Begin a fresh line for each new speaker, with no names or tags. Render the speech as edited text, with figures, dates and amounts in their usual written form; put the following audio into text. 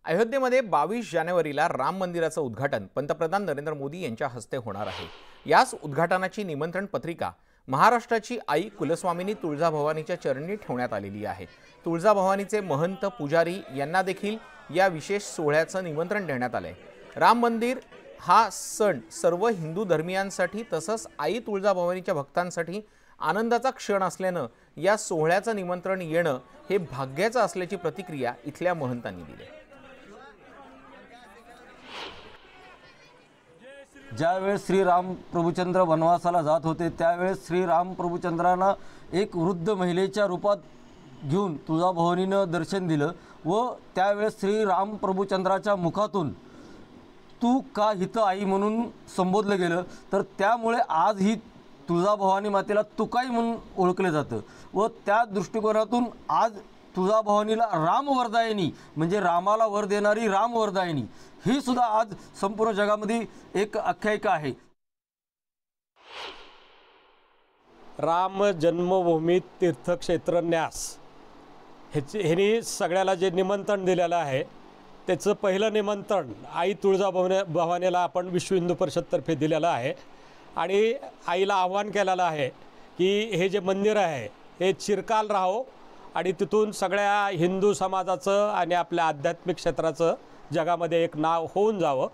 अयोध्येमध्ये 22 जानेवारीला राम मंदिराचं उद्घाटन पंतप्रधान नरेंद्र मोदी यांच्या हस्ते होणार आहे। याच उद्घाटनाची निमंत्रण पत्रिका महाराष्ट्राची आई कुलस्वामिनी तुळजाभवानीच्या चरणी ठेवण्यात आलेली आहे। तुळजाभवानीचे महंत पुजारी यांना देखील या विशेष सोहळ्याचं निमंत्रण देण्यात आले। राम मंदिर हा सण सर्व हिंदू धर्मियांसाठी तसंच आई तुळजाभवानीच्या भक्तांसाठी आनंदाचा क्षण असल्यानं या सोहळ्याचं निमंत्रण येणं हे भाग्याचं असल्याची प्रतिक्रिया इथल्या महंतांनी दिली।
ज्यावेळेस श्रीराम प्रभुचंद्र वनवासाला जात होते त्यावेळेस श्रीराम प्रभुचंद्रांना एक वृद्ध महिलेच्या रूपात घेऊन तुळजाभवानीनं दर्शन दिलं व त्यावेळेस श्रीराम प्रभुचंद्राच्या मुखातून तू का हित आई म्हणून संबोधलं गेलं, तर त्यामुळे आज ही तुळजाभवानी मातेला तुकाई म्हणून ओळखले जातं व त्या दृष्टिकोनातून आज तुळजाभवानीला रामवरदायिनी म्हणजे रामाला वर देणारी रामवरदायिनी ही सुद्धा आज संपूर्ण जगामध्ये एक आख्यायिका आहे।
राम जन्मभूमी तीर्थक्षेत्र न्यास ह्यांनी सगळ्याला जे निमंत्रण दिलेलं आहे त्याचं पहिलं निमंत्रण आई तुळजाभवानीला आपण विश्व हिंदू परिषदतर्फे दिलेलं आहे आणि आईला आव्हान केलेलं आहे की हे जे मंदिर आहे हे चिरकाल राहो आणि तिथून सगळ्या हिंदू समाजाचं आणि आपल्या आध्यात्मिक क्षेत्राचं जगामध्ये एक नाव होऊन जावं।